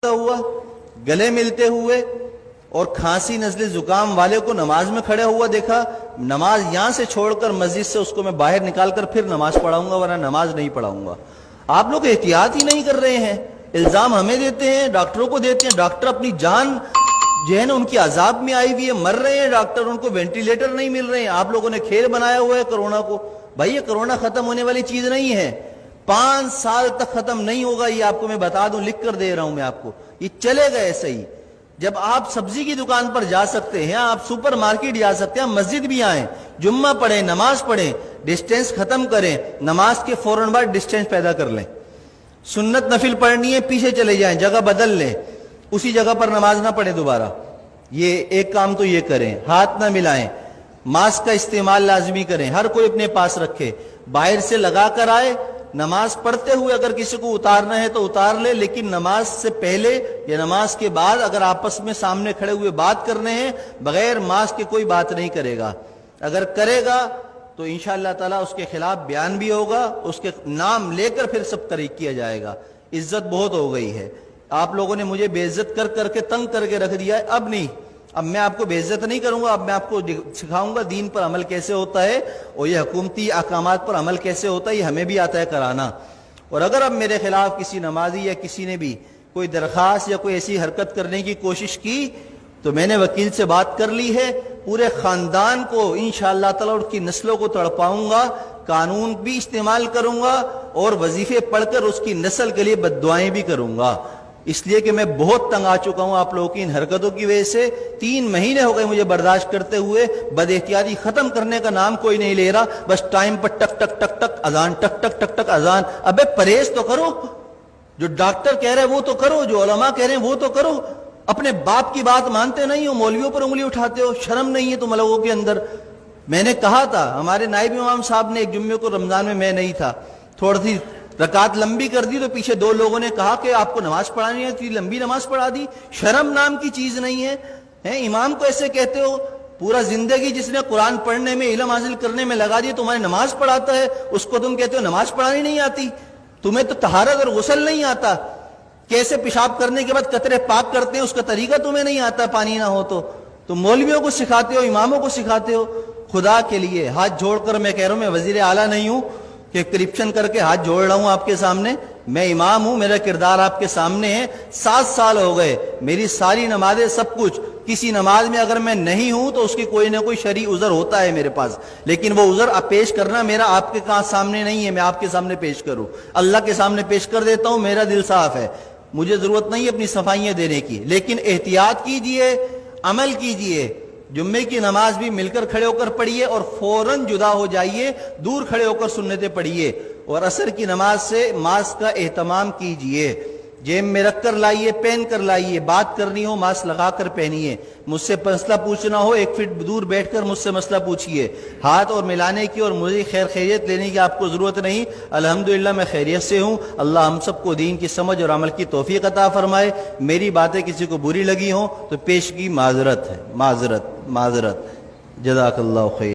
हुआ, गले मिलते हुए और खांसी नजले जुकाम वाले को नमाज में खड़े हुआ देखा, नमाज यहां से छोड़कर मस्जिद से उसको मैं बाहर निकालकर फिर नमाज पढ़ाऊंगा, वरना नमाज नहीं पढ़ाऊंगा। आप लोग एहतियात ही नहीं कर रहे हैं, इल्जाम हमें देते हैं, डॉक्टरों को देते हैं। डॉक्टर अपनी जान जो है ना उनकी अजाब में आई हुई है, मर रहे हैं डॉक्टर, उनको वेंटिलेटर नहीं मिल रहे हैं। आप लोगों ने खेल बनाया हुआ है कोरोना को। भाई ये कोरोना खत्म होने वाली चीज नहीं है, 5 साल तक खत्म नहीं होगा, ये आपको मैं बता दूं, लिख कर दे रहा हूं मैं आपको। ये चलेगा ऐसे ही। जब आप सब्जी की दुकान पर जा सकते हैं, आप सुपर मार्केट जा सकते हैं, मस्जिद भी आए, जुम्मा पढ़ें, नमाज पढ़ें, डिस्टेंस खत्म करें, नमाज के फौरन बाद डिस्टेंस पैदा कर लें। सुन्नत नफिल पढ़नी है, पीछे चले जाएं, जगह बदल लें, उसी जगह पर नमाज ना पढ़े दोबारा। ये एक काम तो ये करें, हाथ ना मिलाएं, मास्क का इस्तेमाल लाजमी करें, हर कोई अपने पास रखे, बाहर से लगा कर आए। नमाज पढ़ते हुए अगर किसी को उतारना है तो उतार ले, लेकिन नमाज से पहले या नमाज के बाद अगर आपस में सामने खड़े हुए बात करने हैं, बगैर मास्क के कोई बात नहीं करेगा। अगर करेगा तो इंशाअल्लाह ताला उसके खिलाफ बयान भी होगा, उसके नाम लेकर फिर सब तरीक किया जाएगा। इज्जत बहुत हो गई है, आप लोगों ने मुझे बेइज्जत कर करके तंग करके रख दिया है। अब नहीं, अब मैं आपको बेइज्जत नहीं करूंगा, अब मैं आपको सिखाऊंगा दीन पर अमल कैसे होता है और ये हुकूमती अहकामात पर अमल कैसे होता है, ये हमें भी आता है कराना। और अगर अब मेरे खिलाफ किसी नमाजी या किसी ने भी कोई दरखास्त या कोई ऐसी हरकत करने की कोशिश की तो मैंने वकील से बात कर ली है, पूरे खानदान को इंशाअल्लाह ताला उसकी नस्लों को तड़पाऊंगा, कानून भी इस्तेमाल करूंगा और वजीफे पढ़कर उसकी नस्ल के लिए बद्दुआएं भी करूंगा। इसलिए कि मैं बहुत तंग आ चुका हूं आप लोगों की इन हरकतों की वजह से। 3 महीने हो गए मुझे बर्दाश्त करते हुए, बदएहतियाती खत्म करने का नाम कोई नहीं ले रहा, बस टाइम पर टक टक टक टक अजान, टक टक टक टक अजान। अबे परहेज तो करो, जो डॉक्टर कह रहे हैं वो तो करो, जो उलमा कह रहे हैं वो तो करो। अपने बाप की बात मानते नहीं हो, मौलवियों पर उंगली उठाते हो, शर्म नहीं है तुम लोगों के अंदर। मैंने कहा था, हमारे नायब इमाम साहब ने एक जुम्मे को, रमजान में मैं नहीं था, थोड़ी सी रकात लंबी कर दी तो पीछे 2 लोगों ने कहा कि आपको नमाज पढ़ानी है, तो लंबी नमाज पढ़ा दी। शर्म नाम की चीज नहीं है, हैं? इमाम को ऐसे कहते हो? पूरा जिंदगी जिसने कुरान पढ़ने में, इल्म हासिल करने में लगा दी, तुम्हारी नमाज पढ़ाता है, उसको तुम कहते हो नमाज पढ़ानी नहीं आती? तुम्हें तो तहारत और गुस्ल नहीं आता, कैसे पेशाब करने के बाद कतरे पाक करते हैं उसका तरीका तुम्हें नहीं आता, पानी ना हो तो मौलवियों को सिखाते हो, इमामों को सिखाते हो। खुदा के लिए हाथ जोड़कर मैं कह रहा हूं, मैं वजीर आला नहीं हूं कि करप्शन करके हाथ जोड़ रहा हूं आपके सामने। मैं इमाम हूं, मेरा किरदार आपके सामने है। 7 साल हो गए, मेरी सारी नमाजें, सब कुछ, किसी नमाज में अगर मैं नहीं हूं तो उसकी कोई ना कोई शरई उज़र होता है मेरे पास, लेकिन वो उज़र पेश करना मेरा आपके सामने नहीं है, मैं आपके सामने पेश करूं, अल्लाह के सामने पेश कर देता हूं। मेरा दिल साफ है, मुझे जरूरत नहीं है अपनी सफाइयां देने की, लेकिन एहतियात कीजिए, अमल कीजिए। जुम्मे की नमाज भी मिलकर खड़े होकर पढ़िए और फौरन जुदा हो जाइए, दूर खड़े होकर सुन्नतें पढ़िए। और असर की नमाज से मास्क का एहतमाम कीजिए, जेब में रख कर लाइए, पहन कर लाइए, बात करनी हो मास्क लगा कर पहनिए, मुझसे मसला पूछना हो 1 फीट दूर बैठकर मुझसे मसला पूछिए। हाथ और मिलाने की और मुझे खैर खैरियत लेने की आपको जरूरत नहीं, अल्हम्दुलिल्लाह मैं खैरियत से हूं। अल्लाह हम सबको दीन की समझ और अमल की तौफीक अता फरमाए। मेरी बातें किसी को बुरी लगी हो तो पेश की माजरत है, माजरत माजरत। जज़ाकल्लाहु खैर।